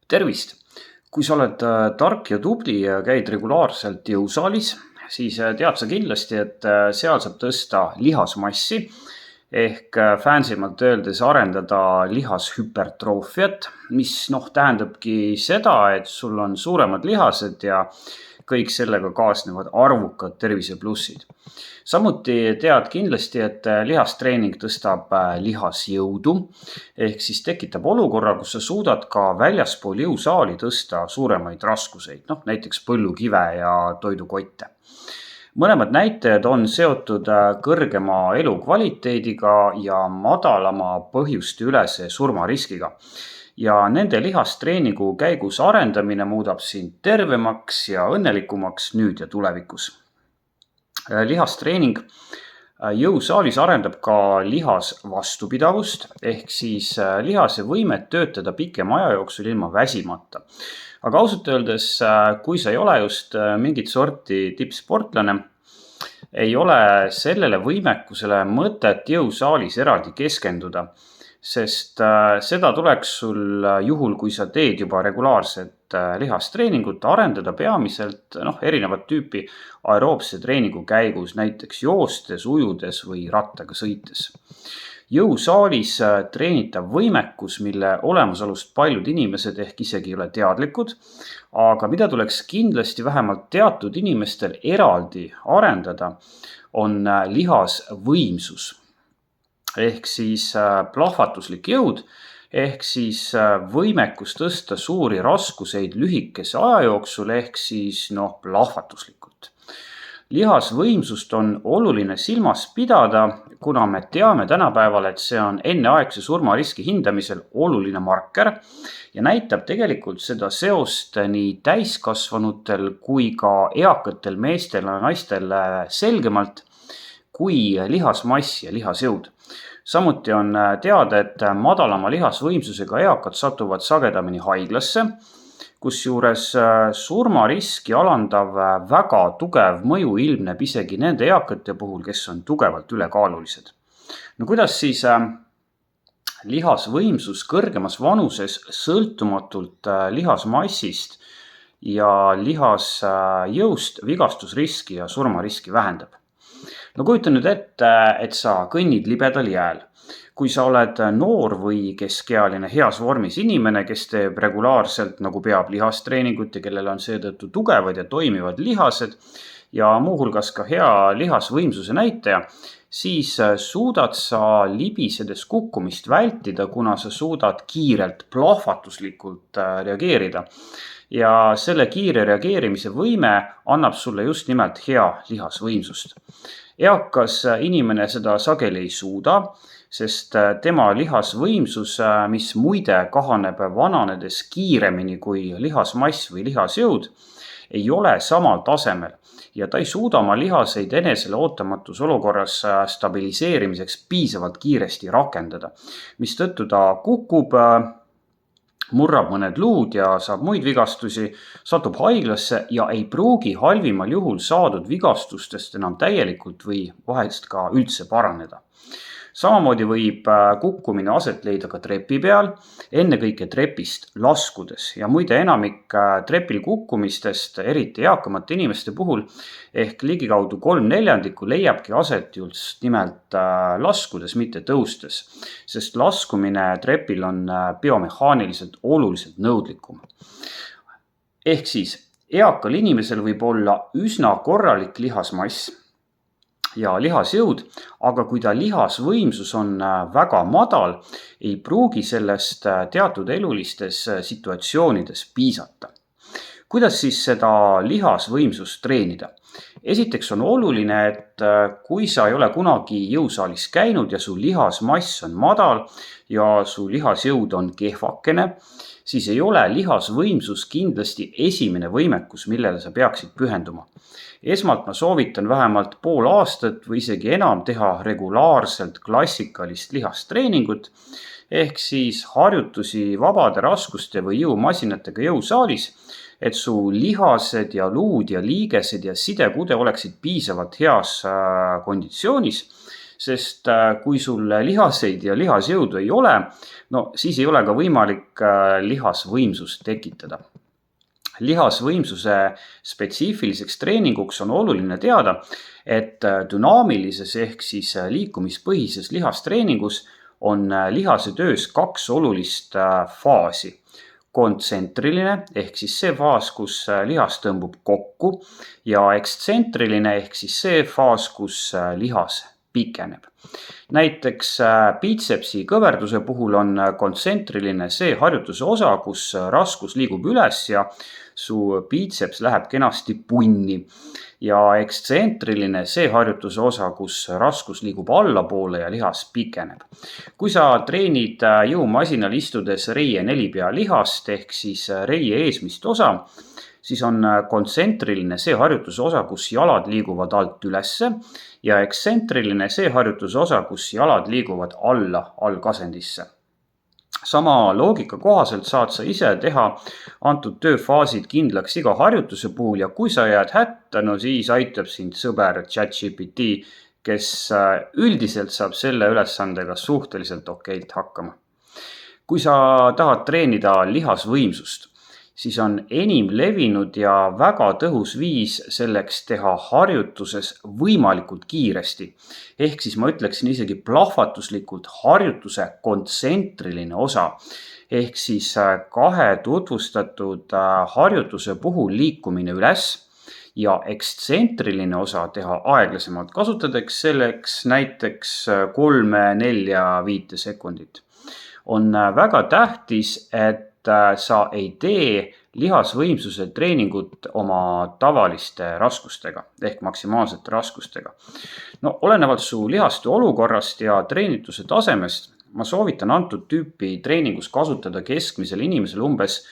Tervist! Kui sa oled tark ja tubli ja käid regulaarselt jõusaalis, siis tead sa kindlasti, et seal saab tõsta lihasmassi ehk fansimalt öeldes arendada lihashüpertroofiat, mis tähendabki seda, et sul on suuremad lihased ja kõik sellega kaasnevad arvukad terviseplussid. Samuti tead kindlasti, et lihastreening tõstab lihasjõudu ehk siis tekitab olukorra, kus sa suudad ka väljaspool jõusaali tõsta suuremaid raskuseid, näiteks põllukive ja toidukotte. Mõlemad näitajad on seotud kõrgema elukvaliteediga ja madalama põhjuste ülese surmariskiga. Ja nende lihastreeningu käigus arendamine muudab sind tervemaks ja õnnelikumaks nüüd ja tulevikus. Lihastreening jõusaalis arendab ka lihasvastupidavust ehk siis lihase võimet töötada pikema aja jooksul ilma väsimata. Aga ausalt öeldes, kui sa ei ole just mingit sorti tippsportlane, ei ole sellele võimekusele mõtet jõusaalis eraldi keskenduda, sest seda tuleks sul juhul, kui sa teed juba regulaarset lihastreeningut, arendada peamiselt erinevat tüüpi aeroobse treeningu käigus, näiteks joostes, ujudes või rattaga sõites. Jõusaalis treenitav võimekus, mille olemasolust paljud inimesed ehk isegi ei ole teadlikud, aga mida tuleks kindlasti vähemalt teatud inimestel eraldi arendada, on lihasvõimsus ehk siis plahvatuslik jõud, ehk siis võimekus tõsta suuri raskuseid lühikese aja jooksul ehk siis plahvatuslikult. Lihasvõimsust on oluline silmas pidada, kuna me teame tänapäeval, et see on enneaegse surmariski hindamisel oluline marker ja näitab tegelikult seda seost nii täiskasvanutel kui ka eakatel meestel ja naistel selgemalt kui lihasmass ja lihasjõud. Samuti on teada, et madalama lihasvõimsusega eakad satuvad sagedamini haiglasse, kusjuures surmariski alandav väga tugev mõju ilmneb isegi nende eakate puhul, kes on tugevalt ülekaalulised. Kuidas siis lihasvõimsus kõrgemas vanuses sõltumatult lihasmassist ja lihasjõust vigastusriski ja surmariski vähendab? Kujuta nüüd ette, et sa kõnnid libedal jääl. Kui sa oled noor või keskealine heas vormis inimene, kes teeb regulaarselt nagu peab lihastreeningut ja kellel on seetõttu tugevad ja toimivad lihased ja muuhulgas ka hea lihasvõimsuse näitaja, siis suudad sa libisedes kukkumist vältida, kuna sa suudad kiirelt plahvatuslikult reageerida. Ja selle kiire reageerimise võime annab sulle just nimelt hea lihasvõimsust. Eakas inimene seda sageli ei suuda, sest tema lihasvõimsus, mis muide kahaneb vananedes kiiremini kui lihasmass või lihasjõud, ei ole samal tasemel ja ta ei suuda oma lihaseid enesele ootamatus olukorras stabiliseerimiseks piisavalt kiiresti rakendada, mistõttu ta kukub, murrab mõned luud ja saab muid vigastusi, satub haiglasse ja ei pruugi halvimal juhul saadud vigastustest enam täielikult või vahest ka üldse paraneda. Samamoodi võib kukkumine aset leida ka trepi peal, ennekõike trepist laskudes ja muide enamik trepil kukkumistest, eriti eakamate inimeste puhul, ehk ligikaudu 3/4 leiabki aset just nimelt laskudes, mitte tõustes, sest laskumine trepil on biomehaaniliselt oluliselt nõudlikum. Ehk siis eakal inimesel võib olla üsna korralik lihasmass ja lihasjõud, aga kui ta lihasvõimsus on väga madal, ei pruugi sellest teatud elulistes situatsioonides piisata. Kuidas siis seda lihasvõimsust treenida? Esiteks on oluline, et kui sa ei ole kunagi jõusaalis käinud ja su lihasmass on madal ja su lihasjõud on kehvakene, siis ei ole lihasvõimsus kindlasti esimene võimekus, millele sa peaksid pühenduma. Esmalt ma soovitan vähemalt pool aastat või isegi enam teha regulaarselt klassikalist lihastreeningut, ehk siis harjutusi vabade raskuste või jõumasinatega jõusaalis, et su lihased ja luud ja liigesed ja sidekude oleksid piisavalt heas konditsioonis, sest kui sul lihaseid ja lihasjõudu ei ole, no siis ei ole ka võimalik lihasvõimsust tekitada. Lihasvõimsuse spetsiifiliseks treeninguks on oluline teada, et dünaamilises ehk siis liikumispõhises lihastreeningus on lihase töös 2 olulist faasi. Kontsentriline ehk siis see faas, kus lihas tõmbub kokku ja ekstsentriline ehk siis see faas, kus lihas pikeneb. Näiteks biitsepsi kõverduse puhul on kontsentriline see harjutuse osa, kus raskus liigub üles ja su biitseps läheb kenasti punni. Ja ekstsentriline see harjutuse osa, kus raskus liigub allapoole ja lihas pikeneb. Kui sa treenid jõumasinal istudes reie 4 pea lihast ehk siis reie eesmist osa, siis on kontsentriline see harjutuse osa, kus jalad liiguvad alt ülesse ja ekstsentriline see harjutuse osa, kus jalad liiguvad alla algasendisse. Sama loogika kohaselt saad sa ise teha antud tööfaasid kindlaks iga harjutuse puhul ja kui sa jääd hätta, no siis aitab sind sõber ChatGPT, kes üldiselt saab selle ülesandega suhteliselt okeilt hakkama. Kui sa tahad treenida lihasvõimsust, siis on enim levinud ja väga tõhus viis selleks teha harjutuses võimalikult kiiresti. Ehk siis ma ütleksin isegi plahvatuslikult harjutuse kontsentriline osa. Ehk siis 2 tutvustatud harjutuse puhul liikumine üles ja ekstsentriline osa teha aeglasemalt, kasutades selleks näiteks 3, 4, 5 sekundit. On väga tähtis, et sa ei tee lihasvõimsuse treeningut oma tavaliste raskustega ehk maksimaalsete raskustega. No, olenevalt su lihaste olukorrast ja treenituse tasemest, ma soovitan antud tüüpi treeningus kasutada keskmisel inimesel umbes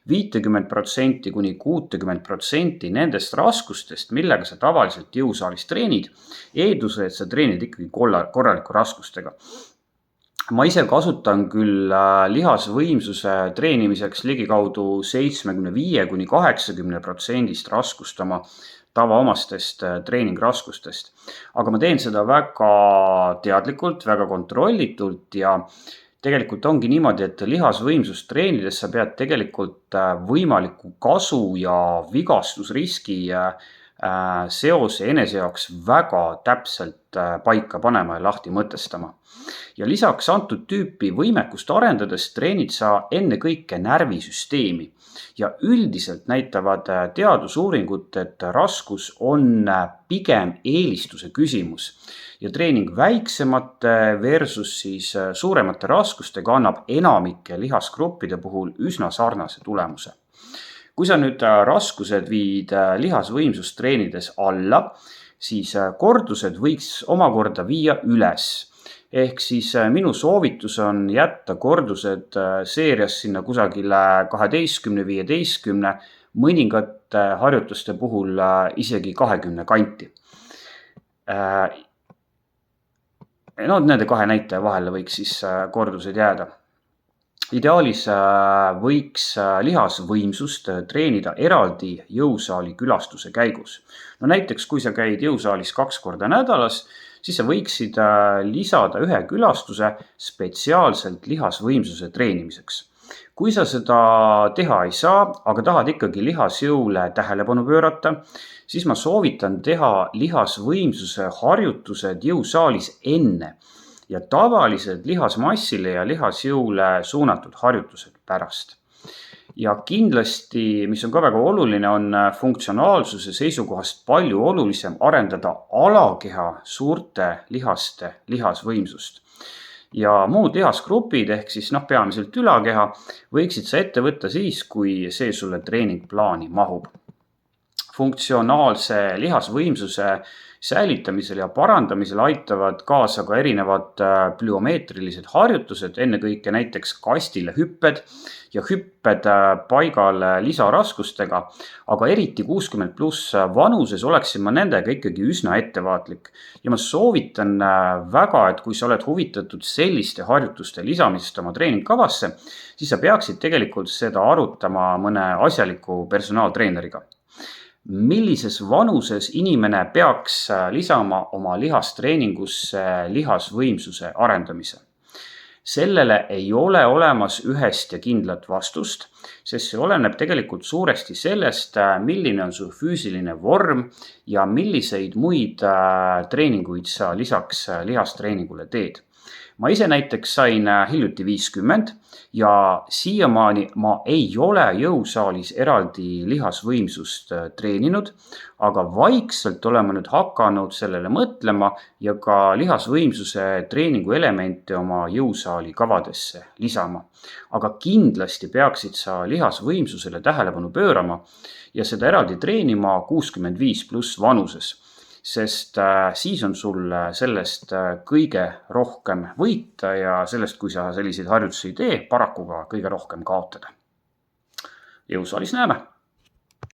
50% kuni 60% nendest raskustest, millega sa tavaliselt jõusaalis treenid, eelduse, et sa treenid ikkagi korraliku raskustega. Ma ise kasutan küll lihasvõimsuse treenimiseks ligikaudu 75 kuni 80% raskust oma tavaomastest treeningraskustest. Aga ma teen seda väga teadlikult, väga kontrollitult ja tegelikult ongi niimoodi, et lihasvõimsust treenides sa pead tegelikult võimaliku kasu ja vigastusriski seose enese jaoks väga täpselt paika panema ja lahti mõtestama. Ja lisaks antud tüüpi võimekust arendades treenid sa enne kõike närvisüsteemi ja üldiselt näitavad teadusuuringud, et raskus on pigem eelistuse küsimus ja treening väiksemate versus siis suuremate raskustega annab enamike lihasgruppide puhul üsna sarnase tulemuse. Kui sa nüüd raskused viid lihasvõimsust treenides alla, siis kordused võiks omakorda viia üles. Ehk siis minu soovitus on jätta kordused seerias sinna kusagile 12-15, mõningate harjutuste puhul isegi 20 kanti. No, nende 2 näitaja vahele võiks siis kordused jääda. Ideaalis võiks lihasvõimsust treenida eraldi jõusaali külastuse käigus. No näiteks, kui sa käid jõusaalis 2 korda nädalas, siis sa võiksid lisada 1 külastuse spetsiaalselt lihasvõimsuse treenimiseks. Kui sa seda teha ei saa, aga tahad ikkagi lihasjõule tähelepanu pöörata, siis ma soovitan teha lihasvõimsuse harjutused jõusaalis enne ja tavalised lihasmassile ja lihasjõule suunatud harjutused pärast. Ja kindlasti, mis on ka väga oluline, on funktsionaalsuse seisukohast palju olulisem arendada alakeha suurte lihaste lihasvõimsust. Ja muud lihasgrupid ehk siis peamiselt ülakeha võiksid sa ette võtta siis, kui see sulle treeningplaani mahub. Funktsionaalse lihasvõimsuse säilitamisel ja parandamisel aitavad kaasa ka erinevad plüomeetrilised harjutused, ennekõike näiteks kastile hüpped ja hüpped paigal lisaraskustega, aga eriti 60+ vanuses oleksin ma nendega ikkagi üsna ettevaatlik. Ja ma soovitan väga, et kui sa oled huvitatud selliste harjutuste lisamisest oma treeningkavasse, siis sa peaksid tegelikult seda arutama mõne asjaliku personaaltreeneriga. Millises vanuses inimene peaks lisama oma lihastreeningusse lihasvõimsuse arendamise? Sellele ei ole olemas ühest ja kindlat vastust, sest see oleneb tegelikult suuresti sellest, milline on su füüsiline vorm ja milliseid muid treeninguid sa lisaks lihastreeningule teed. Ma ise näiteks sain hiljuti 50 ja siiamaani ma ei ole jõusaalis eraldi lihasvõimsust treeninud, aga vaikselt oleme nüüd hakanud sellele mõtlema ja ka lihasvõimsuse treeningu elemente oma jõusaali kavadesse lisama. Aga kindlasti peaksid sa lihasvõimsusele tähelepanu pöörama ja seda eraldi treenima 65+ vanuses. Sest siis on sul sellest kõige rohkem võita ja sellest, kui sa selliseid harjutusi ei tee, paraku ka kõige rohkem kaotada. Jõusaalis näeme!